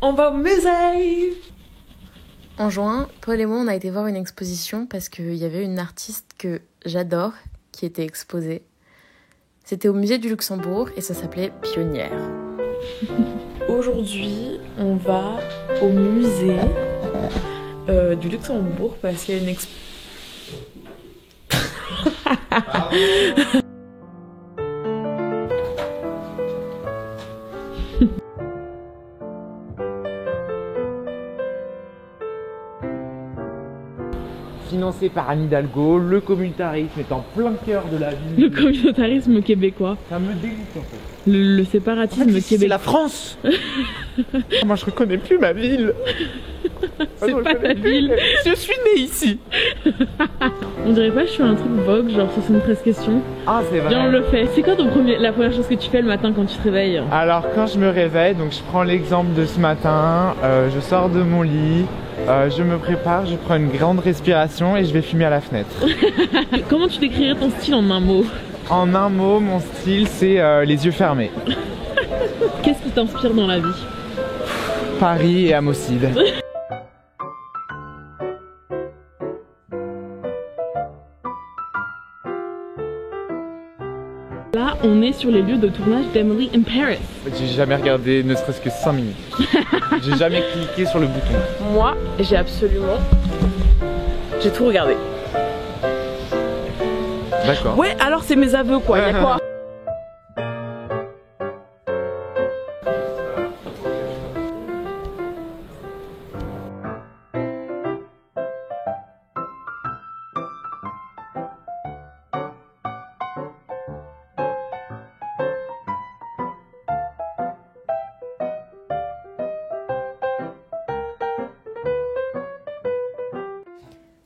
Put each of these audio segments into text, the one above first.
On va au musée. En juin, Paul et moi, on a été voir une exposition parce qu'il y avait une artiste que j'adore qui était exposée. C'était au musée du Luxembourg et ça s'appelait Pionnière. Aujourd'hui, on va au musée du Luxembourg parce qu'il y a une exposition. Financé par Anne Hidalgo, le communautarisme est en plein cœur de la ville. Le communautarisme québécois. Ça me dégoûte en fait. Le séparatisme québécois. C'est la québécois. France. Moi je reconnais plus ma ville. C'est pas ta ville. Je suis née ici. On dirait pas que je fais un truc Vogue, genre 73 questions. Ah c'est vrai. Viens on le fait. C'est quoi la première chose que tu fais le matin quand tu te réveilles? Alors quand je me réveille, donc je prends l'exemple de ce matin, je sors de mon lit, je me prépare, je prends une grande respiration et je vais fumer à la fenêtre. Comment tu décrirais ton style en un mot? En un mot, mon style c'est les yeux fermés. Qu'est-ce qui t'inspire dans la vie? Paris et Amocide. Là, on est sur les lieux de tournage d'Emily in Paris. J'ai jamais regardé ne serait-ce que 5 minutes. J'ai jamais cliqué sur le bouton. Moi, j'ai tout regardé. D'accord. Ouais, alors c'est mes aveux quoi, y'a quoi?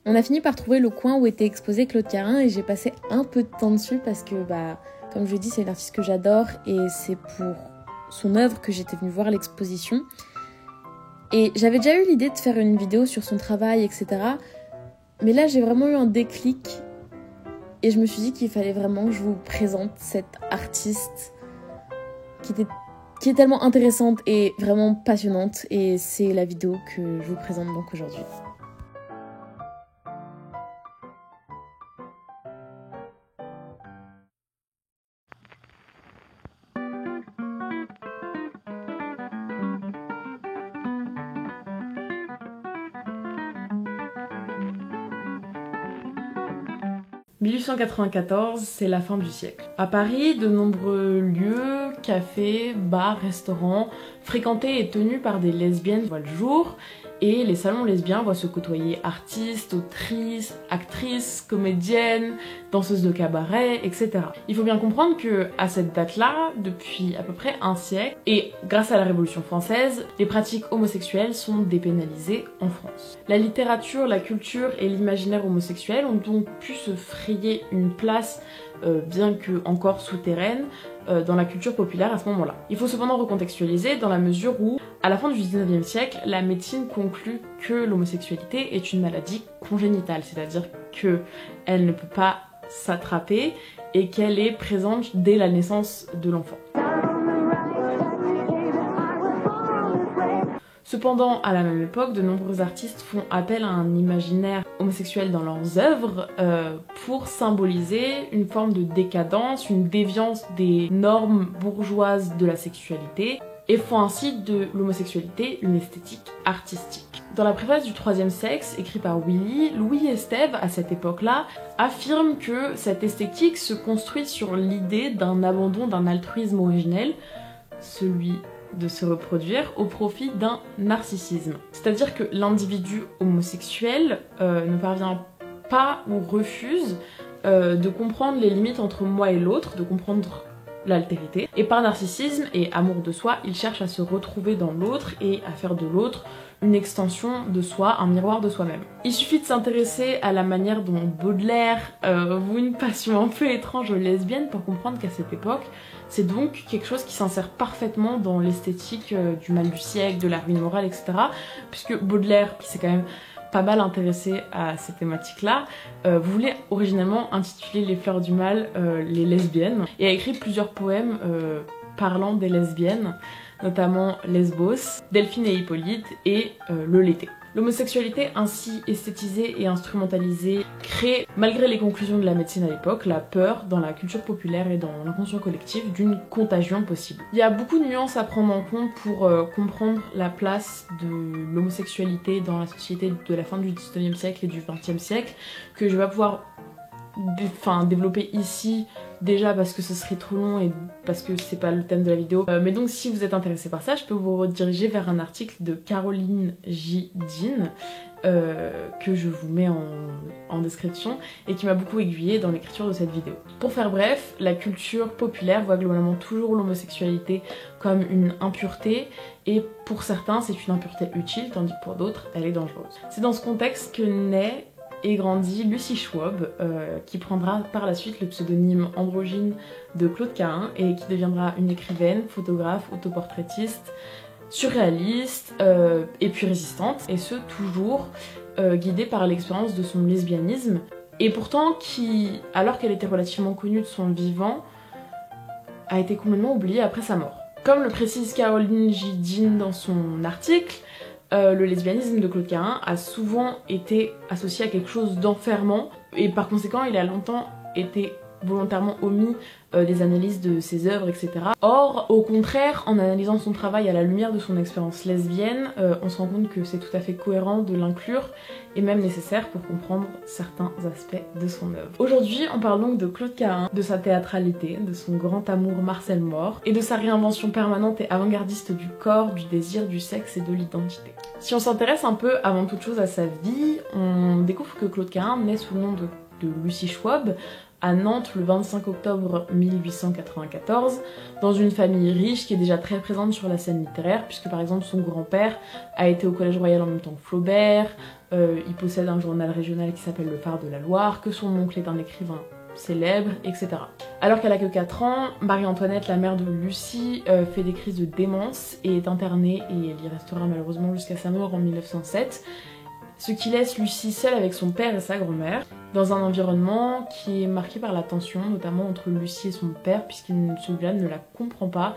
On a fini par trouver le coin où était exposé Claude Carin et j'ai passé un peu de temps dessus parce que, comme je l'ai dit, c'est une artiste que j'adore et c'est pour son œuvre que j'étais venue voir l'exposition. Et j'avais déjà eu l'idée de faire une vidéo sur son travail, etc. Mais là, j'ai vraiment eu un déclic et je me suis dit qu'il fallait vraiment que je vous présente cette artiste qui est tellement intéressante et vraiment passionnante. Et c'est la vidéo que je vous présente donc aujourd'hui. « 1894, c'est la fin du siècle. À Paris, de nombreux lieux, cafés, bars, restaurants, fréquentés et tenus par des lesbiennes voient le jour, et les salons lesbiens voient se côtoyer artistes, autrices, actrices, comédiennes, danseuses de cabaret, etc. Il faut bien comprendre que à cette date-là, depuis à peu près un siècle, et grâce à la Révolution française, les pratiques homosexuelles sont dépénalisées en France. La littérature, la culture et l'imaginaire homosexuel ont donc pu se frayer une place, bien que encore souterraine, dans la culture populaire à ce moment-là. Il faut cependant recontextualiser dans la mesure où, à la fin du 19e siècle, la médecine conclut que l'homosexualité est une maladie congénitale, c'est-à-dire qu'elle ne peut pas s'attraper et qu'elle est présente dès la naissance de l'enfant. Cependant, à la même époque, de nombreux artistes font appel à un imaginaire homosexuel dans leurs œuvres pour symboliser une forme de décadence, une déviance des normes bourgeoises de la sexualité et font ainsi de l'homosexualité une esthétique artistique. Dans la préface du Troisième sexe, écrit par Willy, Louis Estève, à cette époque-là, affirme que cette esthétique se construit sur l'idée d'un abandon d'un altruisme originel, celui de se reproduire, au profit d'un narcissisme. C'est-à-dire que l'individu homosexuel ne parvient pas ou refuse de comprendre les limites entre moi et l'autre, de comprendre l'altérité. Et par narcissisme et amour de soi, il cherche à se retrouver dans l'autre et à faire de l'autre une extension de soi, un miroir de soi-même. Il suffit de s'intéresser à la manière dont Baudelaire voue une passion un peu étrange aux lesbiennes pour comprendre qu'à cette époque, c'est donc quelque chose qui s'insère parfaitement dans l'esthétique du mal du siècle, de la ruine morale, etc. Puisque Baudelaire, qui s'est quand même pas mal intéressé à ces thématiques-là, voulait originellement intituler Les Fleurs du Mal les lesbiennes, et a écrit plusieurs poèmes parlant des lesbiennes, notamment Lesbos, Delphine et Hippolyte et le Lété. L'homosexualité ainsi esthétisée et instrumentalisée crée, malgré les conclusions de la médecine à l'époque, la peur dans la culture populaire et dans l'inconscient collectif d'une contagion possible. Il y a beaucoup de nuances à prendre en compte pour comprendre la place de l'homosexualité dans la société de la fin du 19e siècle et du 20e siècle, que je vais pas pouvoir développer ici, déjà parce que ce serait trop long et parce que c'est pas le thème de la vidéo. Mais donc si vous êtes intéressé par ça, je peux vous rediriger vers un article de Caroline J. Dean que je vous mets en description et qui m'a beaucoup aiguillée dans l'écriture de cette vidéo. Pour faire bref, la culture populaire voit globalement toujours l'homosexualité comme une impureté et pour certains c'est une impureté utile tandis que pour d'autres elle est dangereuse. C'est dans ce contexte que naît et grandit Lucie Schwab, qui prendra par la suite le pseudonyme androgyne de Claude Cahun et qui deviendra une écrivaine, photographe, autoportraitiste, surréaliste et puis résistante, et ce toujours guidée par l'expérience de son lesbianisme, et pourtant qui, alors qu'elle était relativement connue de son vivant, a été complètement oubliée après sa mort. Comme le précise Caroline J. Dean dans son article, le lesbianisme de Claude Cahun a souvent été associé à quelque chose d'enfermant et par conséquent il a longtemps été volontairement omis des analyses de ses œuvres, etc. Or, au contraire, en analysant son travail à la lumière de son expérience lesbienne, on se rend compte que c'est tout à fait cohérent de l'inclure et même nécessaire pour comprendre certains aspects de son œuvre. Aujourd'hui, on parle donc de Claude Cahun, de sa théâtralité, de son grand amour Marcel Mort et de sa réinvention permanente et avant-gardiste du corps, du désir, du sexe et de l'identité. Si on s'intéresse un peu avant toute chose à sa vie, on découvre que Claude Cahun naît sous le nom de Lucie Schwab à Nantes le 25 octobre 1894, dans une famille riche qui est déjà très présente sur la scène littéraire, puisque par exemple son grand-père a été au Collège Royal en même temps que Flaubert, il possède un journal régional qui s'appelle Le Phare de la Loire, que son oncle est un écrivain célèbre, etc. Alors qu'elle a que 4 ans, Marie-Antoinette, la mère de Lucie, fait des crises de démence et est internée, et elle y restera malheureusement jusqu'à sa mort en 1907, ce qui laisse Lucie seule avec son père et sa grand-mère, dans un environnement qui est marqué par la tension, notamment entre Lucie et son père, celui-là ne la comprend pas.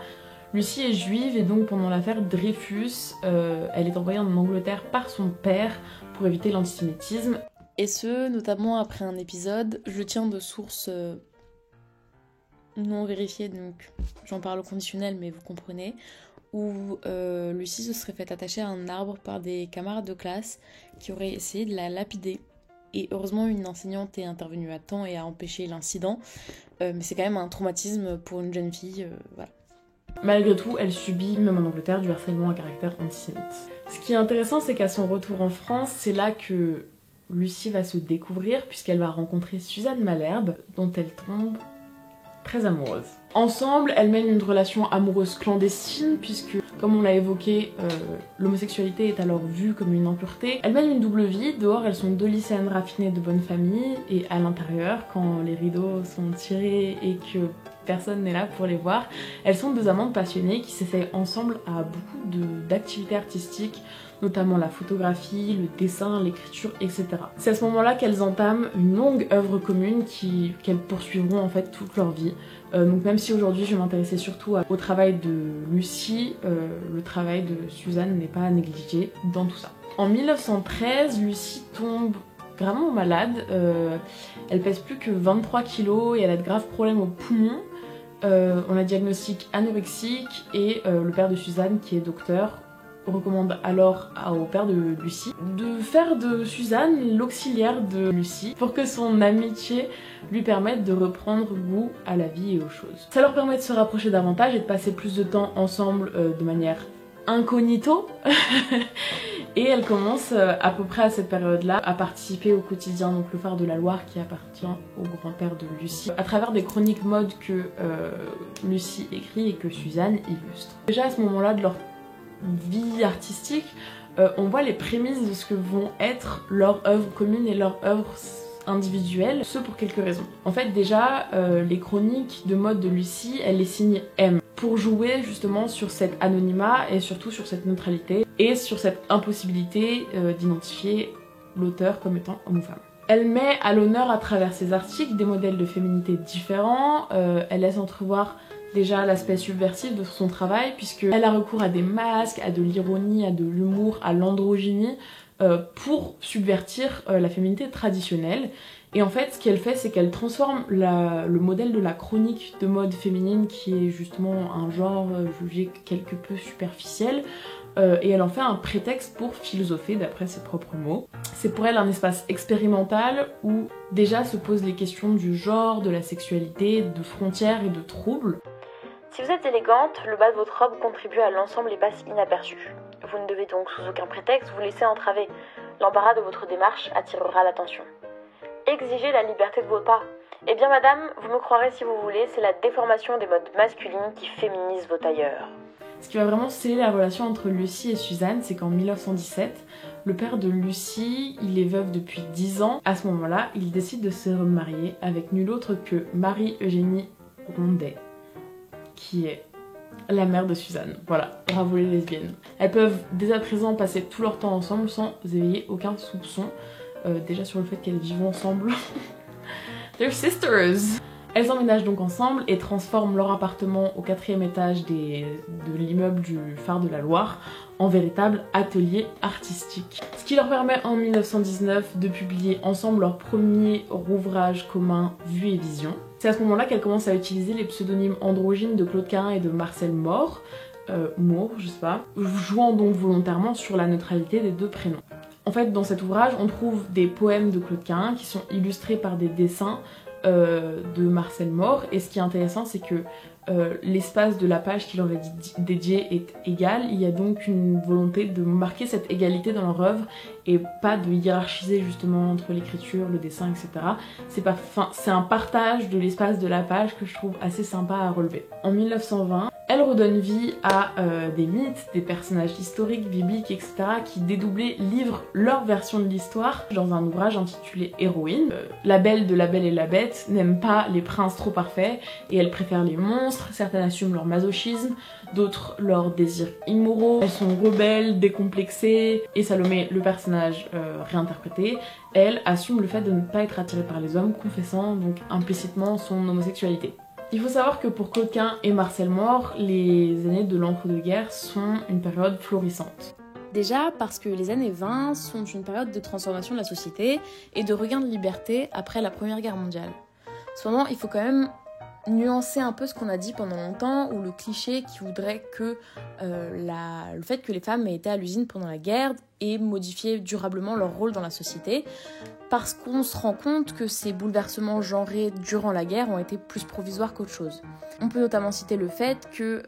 Lucie est juive et donc pendant l'affaire Dreyfus, elle est envoyée en Angleterre par son père pour éviter l'antisémitisme. Et ce, notamment après un épisode, je tiens de sources non vérifiées, donc j'en parle au conditionnel, mais vous comprenez, où Lucie se serait fait attacher à un arbre par des camarades de classe qui auraient essayé de la lapider. Et heureusement, une enseignante est intervenue à temps et a empêché l'incident, mais c'est quand même un traumatisme pour une jeune fille, voilà. Malgré tout, elle subit, même en Angleterre, du harcèlement à caractère antisémite. Ce qui est intéressant, c'est qu'à son retour en France, c'est là que Lucie va se découvrir, puisqu'elle va rencontrer Suzanne Malherbe, dont elle tombe très amoureuse. Ensemble, elles mènent une relation amoureuse clandestine, puisque, comme on l'a évoqué, l'homosexualité est alors vue comme une impureté. Elles mènent une double vie, dehors elles sont 2 lycéennes raffinées de bonne famille, et à l'intérieur, quand les rideaux sont tirés et que personne n'est là pour les voir, elles sont 2 amantes passionnées qui s'essayent ensemble à beaucoup d'activités artistiques, notamment la photographie, le dessin, l'écriture, etc. C'est à ce moment-là qu'elles entament une longue œuvre commune qu'elles poursuivront en fait toute leur vie. Donc même si aujourd'hui je vais m'intéresser surtout au travail de Lucie, le travail de Suzanne n'est pas à négliger dans tout ça. En 1913, Lucie tombe gravement malade, elle pèse plus que 23 kilos et elle a de graves problèmes aux poumons. On la diagnostique anorexique et le père de Suzanne, qui est docteur, recommande alors au père de Lucie de faire de Suzanne l'auxiliaire de Lucie pour que son amitié lui permette de reprendre goût à la vie et aux choses. Ça leur permet de se rapprocher davantage et de passer plus de temps ensemble de manière incognito. Et elle commence à peu près à cette période-là à participer au quotidien, donc le Phare de la Loire qui appartient au grand-père de Lucie, à travers des chroniques mode que Lucie écrit et que Suzanne illustre. Déjà à ce moment-là de leur vie artistique, on voit les prémices de ce que vont être leur œuvre commune et leur œuvre individuelle, ce pour quelques raisons. En fait déjà, les chroniques de mode de Lucie, elle les signe M, pour jouer justement sur cet anonymat et surtout sur cette neutralité et sur cette impossibilité d'identifier l'auteur comme étant homme ou femme. Elle met à l'honneur à travers ses articles des modèles de féminité différents, elle laisse entrevoir déjà l'aspect subversif de son travail, puisqu'elle a recours à des masques, à de l'ironie, à de l'humour, à l'androgynie, pour subvertir la féminité traditionnelle. Et en fait, ce qu'elle fait, c'est qu'elle transforme le modèle de la chronique de mode féminine, qui est justement un genre jugé quelque peu superficiel, et elle en fait un prétexte pour philosopher, d'après ses propres mots. C'est pour elle un espace expérimental où déjà se posent les questions du genre, de la sexualité, de frontières et de troubles. Si vous êtes élégante, le bas de votre robe contribue à l'ensemble et passe inaperçu. Vous ne devez donc sous aucun prétexte vous laisser entraver. L'embarras de votre démarche attirera l'attention. Exigez la liberté de vos pas. Eh bien madame, vous me croirez si vous voulez, c'est la déformation des modes masculines qui féminise vos tailleurs. Ce qui va vraiment sceller la relation entre Lucie et Suzanne, c'est qu'en 1917, le père de Lucie, il est veuf depuis 10 ans. À ce moment-là, il décide de se remarier avec nulle autre que Marie-Eugénie Rondet, qui est la mère de Suzanne. Voilà, bravo les lesbiennes. Elles peuvent dès à présent passer tout leur temps ensemble sans éveiller aucun soupçon, déjà sur le fait qu'elles vivent ensemble. They're sisters! Elles emménagent donc ensemble et transforment leur appartement au 4e étage de l'immeuble du Phare de la Loire en véritable atelier artistique. Ce qui leur permet en 1919 de publier ensemble leur premier ouvrage commun Vue et Vision. C'est à ce moment-là qu'elles commencent à utiliser les pseudonymes androgynes de Claude Cahun et de Marcel Moore, je sais pas, jouant donc volontairement sur la neutralité des deux prénoms. En fait, dans cet ouvrage, on trouve des poèmes de Claude Cahun qui sont illustrés par des dessins de Marcel Moore, et ce qui est intéressant, c'est que l'espace de la page qui leur est dédié est égal. Il y a donc une volonté de marquer cette égalité dans leur œuvre et pas de hiérarchiser justement entre l'écriture, le dessin, etc. C'est un partage de l'espace de la page que je trouve assez sympa à relever. En 1920, elle redonne vie à des mythes, des personnages historiques, bibliques, etc. qui dédoublés livrent leur version de l'histoire dans un ouvrage intitulé Héroïne. La Belle de La Belle et la Bête n'aime pas les princes trop parfaits et elle préfère les monstres. Certaines assument leur masochisme, d'autres leurs désirs immoraux. Elles sont rebelles, décomplexées, et Salomé, le personnage réinterprété, elle assume le fait de ne pas être attirée par les hommes, confessant donc implicitement son homosexualité. Il faut savoir que pour Claude Cahun et Marcel Moore, les années de l'entre-deux-guerres sont une période florissante. Déjà parce que les années 20 sont une période de transformation de la société et de regain de liberté après la Première Guerre mondiale. Cependant, il faut quand même nuancer un peu ce qu'on a dit pendant longtemps, ou le cliché qui voudrait que le fait que les femmes aient été à l'usine pendant la guerre ait modifié durablement leur rôle dans la société, parce qu'on se rend compte que ces bouleversements genrés durant la guerre ont été plus provisoires qu'autre chose. On peut notamment citer le fait que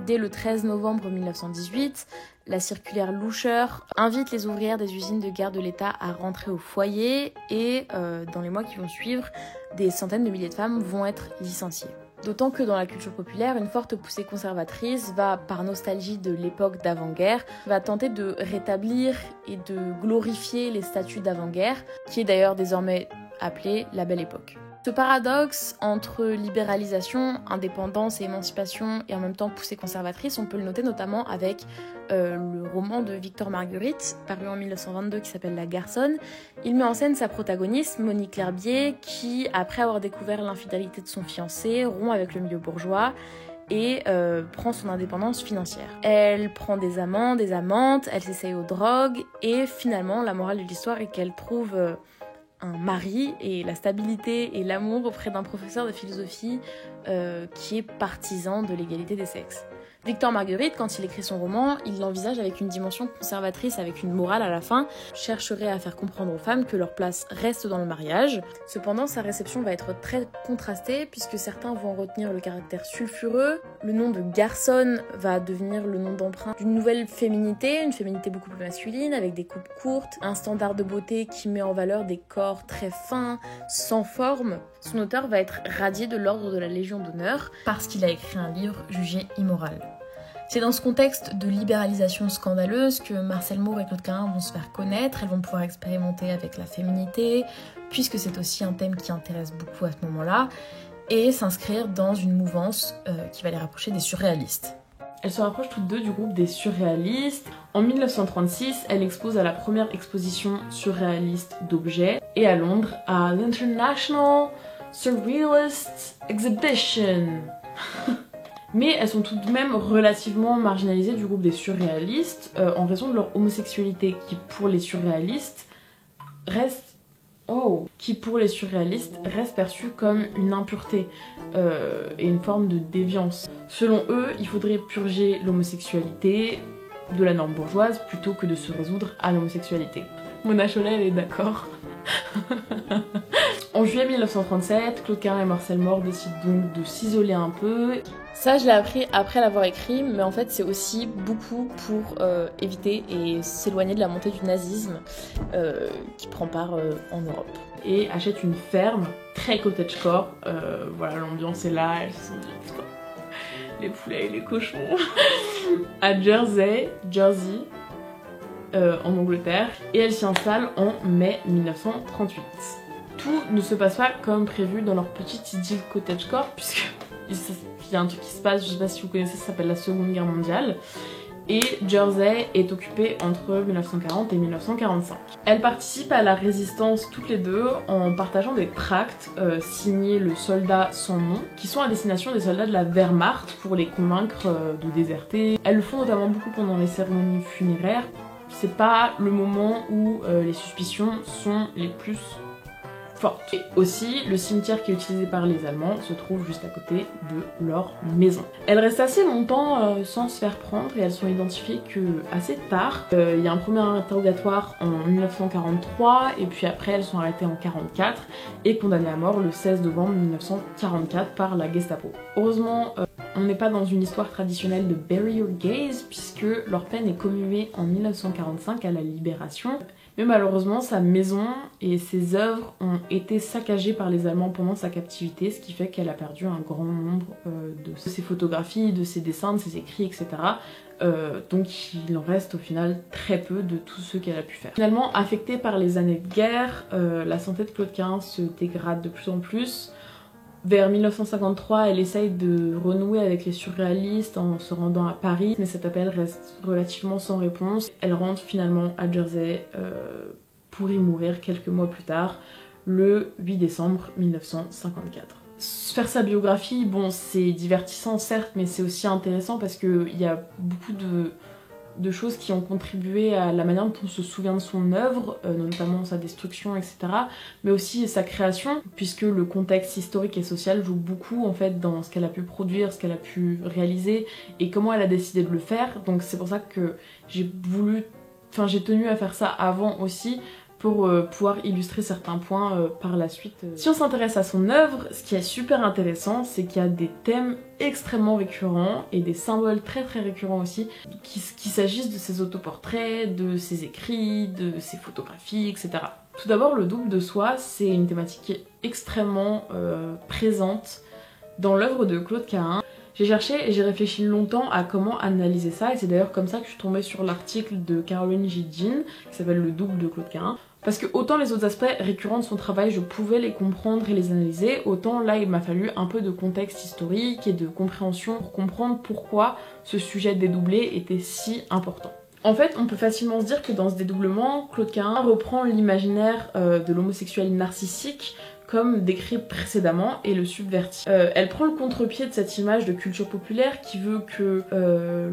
dès le 13 novembre 1918, la circulaire Loucher invite les ouvrières des usines de guerre de l'État à rentrer au foyer, et dans les mois qui vont suivre, des centaines de milliers de femmes vont être licenciées. D'autant que dans la culture populaire, une forte poussée conservatrice va, par nostalgie de l'époque d'avant-guerre, va tenter de rétablir et de glorifier les statuts d'avant-guerre, qui est d'ailleurs désormais appelée la Belle Époque. Ce paradoxe entre libéralisation, indépendance et émancipation, et en même temps poussée conservatrice, on peut le noter notamment avec le roman de Victor Marguerite, paru en 1922, qui s'appelle La Garçonne. Il met en scène sa protagoniste, Monique L'Herbier, qui, après avoir découvert l'infidélité de son fiancé, rompt avec le milieu bourgeois et prend son indépendance financière. Elle prend des amants, des amantes, elle s'essaye aux drogues, et finalement, la morale de l'histoire est qu'elle trouve un mari et la stabilité et l'amour auprès d'un professeur de philosophie qui est partisan de l'égalité des sexes. Victor Marguerite, quand il écrit son roman, il l'envisage avec une dimension conservatrice, avec une morale à la fin, chercherait à faire comprendre aux femmes que leur place reste dans le mariage. Cependant, sa réception va être très contrastée, puisque certains vont en retenir le caractère sulfureux. Le nom de garçonne va devenir le nom d'emprunt d'une nouvelle féminité, une féminité beaucoup plus masculine, avec des coupes courtes, un standard de beauté qui met en valeur des corps très fins, sans forme. Son auteur va être radié de l'ordre de la Légion d'honneur, parce qu'il a écrit un livre jugé immoral. C'est dans ce contexte de libéralisation scandaleuse que Marcel Moore et Claude Cahun vont se faire connaître. Elles vont pouvoir expérimenter avec la féminité, puisque c'est aussi un thème qui intéresse beaucoup à ce moment-là, et s'inscrire dans une mouvance qui va les rapprocher des surréalistes. Elles se rapprochent toutes deux du groupe des surréalistes. En 1936, elle expose à la première exposition surréaliste d'objets, et à Londres, à l'International Surrealist Exhibition. Mais elles sont tout de même relativement marginalisées du groupe des surréalistes en raison de leur homosexualité qui pour les surréalistes reste perçue comme une impureté et une forme de déviance. Selon eux, il faudrait purger l'homosexualité de la norme bourgeoise plutôt que de se résoudre à l'homosexualité. Mona Chollet, elle est d'accord. En juillet 1937, Claude Cahun et Marcel Mort décident donc de s'isoler un peu. Ça, je l'ai appris après l'avoir écrit, mais en fait, c'est aussi beaucoup pour éviter et s'éloigner de la montée du nazisme qui prend part en Europe. Et achètent une ferme, très cottagecore. Voilà, l'ambiance est là, elles se sont dites quoi. Les poulets et les cochons. À Jersey, en Angleterre, et elle s'y installe en mai 1938. Tout ne se passe pas comme prévu dans leur petite idylle cottagecore, puisque il y a un truc qui se passe, je sais pas si vous connaissez, ça s'appelle la Seconde Guerre mondiale, et Jersey est occupée entre 1940 et 1945. Elles participent à la résistance toutes les deux en partageant des tracts signés le soldat sans nom, qui sont à destination des soldats de la Wehrmacht pour les convaincre de déserter. Elles le font notamment beaucoup pendant les cérémonies funéraires. C'est pas le moment où les suspicions sont les plus fortes. Et aussi, le cimetière qui est utilisé par les Allemands se trouve juste à côté de leur maison. Elles restent assez longtemps sans se faire prendre et elles sont identifiées que assez tard. Il y a un premier interrogatoire en 1943 et puis après elles sont arrêtées en 1944 et condamnées à mort le 16 novembre 1944 par la Gestapo. Heureusement, on n'est pas dans une histoire traditionnelle de bury your gays puisque leur peine est commuée en 1945 à la Libération. Mais malheureusement, sa maison et ses œuvres ont été saccagées par les Allemands pendant sa captivité, ce qui fait qu'elle a perdu un grand nombre de ses photographies, de ses dessins, de ses écrits, etc. Donc il en reste au final très peu de tout ce qu'elle a pu faire. Finalement, affectée par les années de guerre, la santé de Claude Cahun se dégrade de plus en plus. Vers 1953, elle essaye de renouer avec les surréalistes en se rendant à Paris, mais cet appel reste relativement sans réponse. Elle rentre finalement à Jersey pour y mourir quelques mois plus tard, le 8 décembre 1954. Faire sa biographie, bon, c'est divertissant certes, mais c'est aussi intéressant parce qu'il y a beaucoup de choses qui ont contribué à la manière dont on se souvient de son œuvre, notamment sa destruction, etc. Mais aussi sa création, puisque le contexte historique et social joue beaucoup en fait dans ce qu'elle a pu produire, ce qu'elle a pu réaliser et comment elle a décidé de le faire. Donc c'est pour ça que j'ai tenu à faire ça avant aussi, pour pouvoir illustrer certains points par la suite. Si on s'intéresse à son œuvre, ce qui est super intéressant, c'est qu'il y a des thèmes extrêmement récurrents et des symboles très très récurrents aussi, qu'il s'agisse de ses autoportraits, de ses écrits, de ses photographies, etc. Tout d'abord, le double de soi, c'est une thématique qui est extrêmement présente dans l'œuvre de Claude Cahun. J'ai cherché et j'ai réfléchi longtemps à comment analyser ça, et c'est d'ailleurs comme ça que je suis tombée sur l'article de Caroline J. Jean, qui s'appelle Le double de Claude Cahun. Parce que autant les autres aspects récurrents de son travail, je pouvais les comprendre et les analyser, autant là il m'a fallu un peu de contexte historique et de compréhension pour comprendre pourquoi ce sujet dédoublé était si important. En fait, on peut facilement se dire que dans ce dédoublement, Claude Cahun reprend l'imaginaire de l'homosexuel narcissique comme décrit précédemment et le subvertit. Elle prend le contre-pied de cette image de culture populaire qui veut que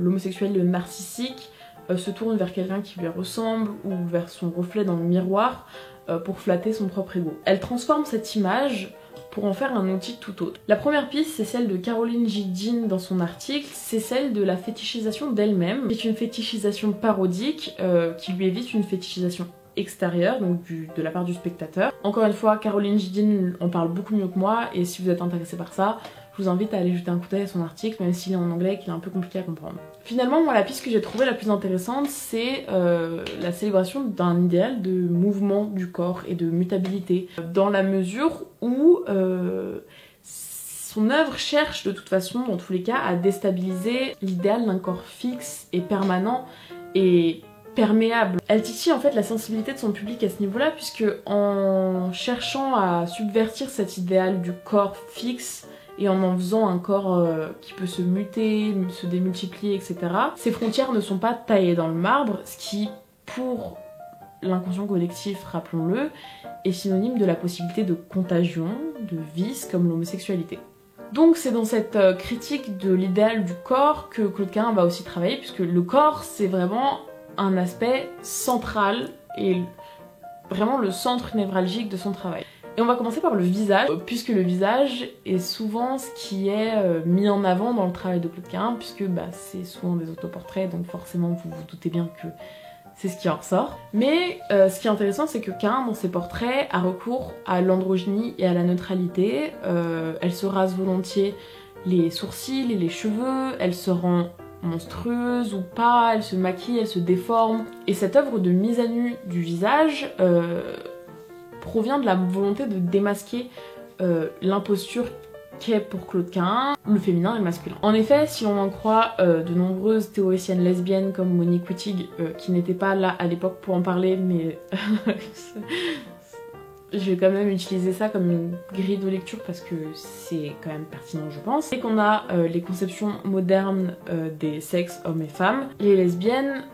l'homosexuel narcissique se tourne vers quelqu'un qui lui ressemble ou vers son reflet dans le miroir pour flatter son propre ego. Elle transforme cette image pour en faire un outil tout autre. La première piste, c'est celle de Caroline J. Jean dans son article, c'est celle de la fétichisation d'elle-même. C'est une fétichisation parodique qui lui évite une fétichisation extérieure, donc de la part du spectateur. Encore une fois, Caroline J. Jean en parle beaucoup mieux que moi, et si vous êtes intéressé par ça, je vous invite à aller jeter un coup d'œil à son article, même s'il est en anglais et qu'il est un peu compliqué à comprendre. Finalement, moi, la piste que j'ai trouvée la plus intéressante, c'est la célébration d'un idéal de mouvement du corps et de mutabilité, dans la mesure où son œuvre cherche de toute façon, dans tous les cas, à déstabiliser l'idéal d'un corps fixe et permanent et perméable. Elle titille en fait la sensibilité de son public à ce niveau-là, puisque en cherchant à subvertir cet idéal du corps fixe, et en faisant un corps qui peut se muter, se démultiplier, etc. Ces frontières ne sont pas taillées dans le marbre, ce qui, pour l'inconscient collectif, rappelons-le, est synonyme de la possibilité de contagion, de vice comme l'homosexualité. Donc c'est dans cette critique de l'idéal du corps que Claude Cahun va aussi travailler, puisque le corps c'est vraiment un aspect central et vraiment le centre névralgique de son travail. Et on va commencer par le visage, puisque le visage est souvent ce qui est mis en avant dans le travail de Claude Cahun, puisque c'est souvent des autoportraits, donc forcément vous vous doutez bien que c'est ce qui en ressort. Mais ce qui est intéressant, c'est que Cahun, dans ses portraits, a recours à l'androgynie et à la neutralité. Elle se rase volontiers les sourcils et les cheveux, elle se rend monstrueuse ou pas, elle se maquille, elle se déforme. Et cette œuvre de mise à nu du visage provient de la volonté de démasquer l'imposture qu'est pour Claude Cahun le féminin et le masculin. En effet, si l'on en croit de nombreuses théoriciennes lesbiennes comme Monique Wittig, qui n'était pas là à l'époque pour en parler, mais je vais quand même utiliser ça comme une grille de lecture parce que c'est quand même pertinent, je pense. Et qu'on a les conceptions modernes des sexes hommes et femmes, les lesbiennes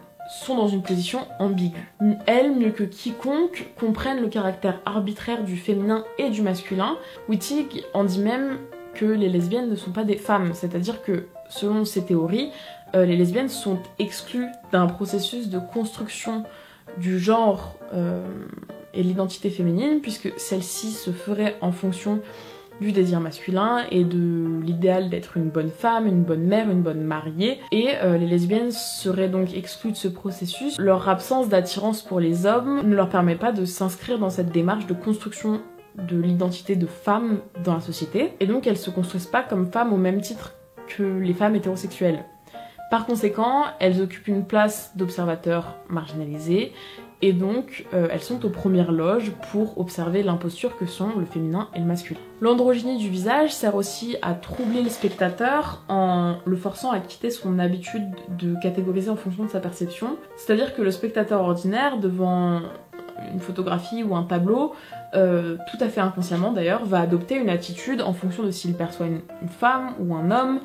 sont dans une position ambiguë. Elles, mieux que quiconque, comprennent le caractère arbitraire du féminin et du masculin. Wittig en dit même que les lesbiennes ne sont pas des femmes, c'est-à-dire que, selon ces théories, les lesbiennes sont exclues d'un processus de construction du genre et l'identité féminine, puisque celle-ci se ferait en fonction du désir masculin et de l'idéal d'être une bonne femme, une bonne mère, une bonne mariée. Et les lesbiennes seraient donc exclues de ce processus. Leur absence d'attirance pour les hommes ne leur permet pas de s'inscrire dans cette démarche de construction de l'identité de femme dans la société. Et donc elles se construisent pas comme femmes au même titre que les femmes hétérosexuelles. Par conséquent, elles occupent une place d'observateurs marginalisés et donc elles sont aux premières loges pour observer l'imposture que sont le féminin et le masculin. L'androgynie du visage sert aussi à troubler le spectateur en le forçant à quitter son habitude de catégoriser en fonction de sa perception. C'est-à-dire que le spectateur ordinaire, devant une photographie ou un tableau, tout à fait inconsciemment d'ailleurs, va adopter une attitude en fonction de s'il perçoit une femme ou un homme.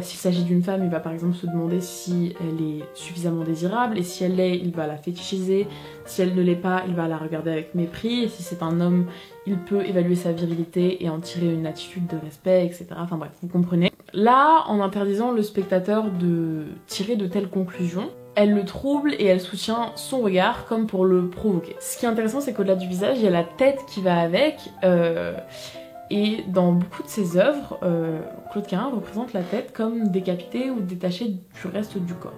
S'il s'agit d'une femme, il va par exemple se demander si elle est suffisamment désirable, et si elle l'est, il va la fétichiser. Si elle ne l'est pas, il va la regarder avec mépris, et si c'est un homme, il peut évaluer sa virilité et en tirer une attitude de respect, etc. Enfin bref, vous comprenez. Là, en interdisant le spectateur de tirer de telles conclusions, elle le trouble et elle soutient son regard comme pour le provoquer. Ce qui est intéressant, c'est qu'au-delà du visage, il y a la tête qui va avec. Et dans beaucoup de ses œuvres, Claude Cahun représente la tête comme décapitée ou détachée du reste du corps.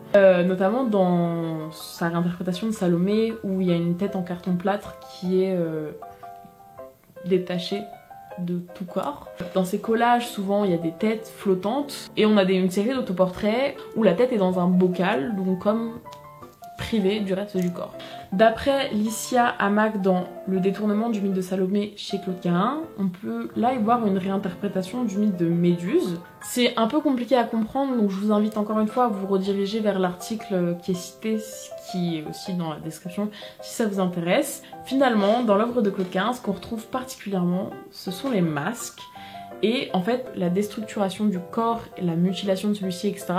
Notamment dans sa réinterprétation de Salomé, où il y a une tête en carton-plâtre qui est détachée de tout corps. Dans ses collages, souvent, il y a des têtes flottantes, et on a une série d'autoportraits où la tête est dans un bocal, donc comme privée du reste du corps. D'après Licia Hamac dans Le détournement du mythe de Salomé chez Claude Cahun, on peut là y voir une réinterprétation du mythe de Méduse. C'est un peu compliqué à comprendre, donc je vous invite encore une fois à vous rediriger vers l'article qui est cité, qui est aussi dans la description, si ça vous intéresse. Finalement, dans l'œuvre de Claude Cahun, ce qu'on retrouve particulièrement, ce sont les masques. Et en fait, la déstructuration du corps et la mutilation de celui-ci, etc.,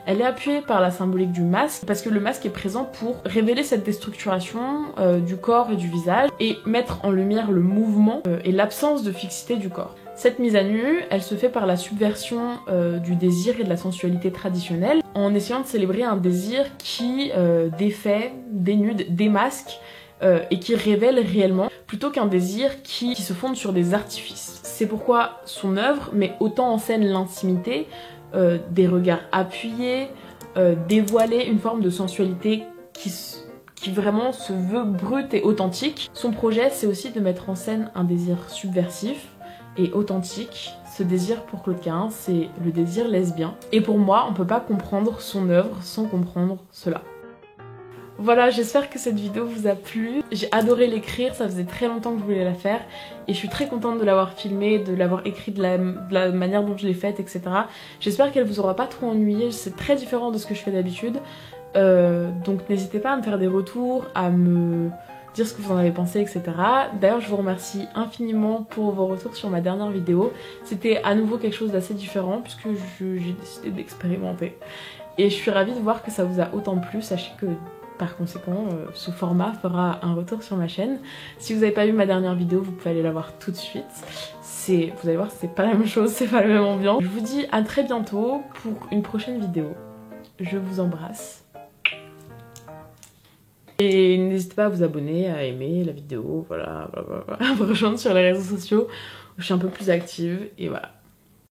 elle est appuyée par la symbolique du masque, parce que le masque est présent pour révéler cette déstructuration du corps et du visage, et mettre en lumière le mouvement et l'absence de fixité du corps. Cette mise à nu, elle se fait par la subversion du désir et de la sensualité traditionnelle, en essayant de célébrer un désir qui défait, dénude, démasque, et qui révèle réellement, plutôt qu'un désir qui se fonde sur des artifices. C'est pourquoi son œuvre met autant en scène l'intimité, des regards appuyés, dévoiler une forme de sensualité qui vraiment se veut brute et authentique. Son projet, c'est aussi de mettre en scène un désir subversif et authentique. Ce désir pour Claude Cahun, c'est le désir lesbien. Et pour moi, on peut pas comprendre son œuvre sans comprendre cela. Voilà, j'espère que cette vidéo vous a plu. J'ai adoré l'écrire, ça faisait très longtemps que je voulais la faire et je suis très contente de l'avoir filmée, de l'avoir écrite de la manière dont je l'ai faite, etc. J'espère qu'elle vous aura pas trop ennuyé, c'est très différent de ce que je fais d'habitude. Donc n'hésitez pas à me faire des retours, à me dire ce que vous en avez pensé, etc. D'ailleurs, je vous remercie infiniment pour vos retours sur ma dernière vidéo. C'était à nouveau quelque chose d'assez différent puisque j'ai décidé d'expérimenter. Et je suis ravie de voir que ça vous a autant plu. Sachez que Par conséquent, ce format fera un retour sur ma chaîne. Si vous n'avez pas vu ma dernière vidéo, vous pouvez aller la voir tout de suite. Vous allez voir, c'est pas la même chose, c'est pas la même ambiance. Je vous dis à très bientôt pour une prochaine vidéo. Je vous embrasse. Et n'hésitez pas à vous abonner, à aimer la vidéo, voilà, à me rejoindre sur les réseaux sociaux où je suis un peu plus active. Et voilà.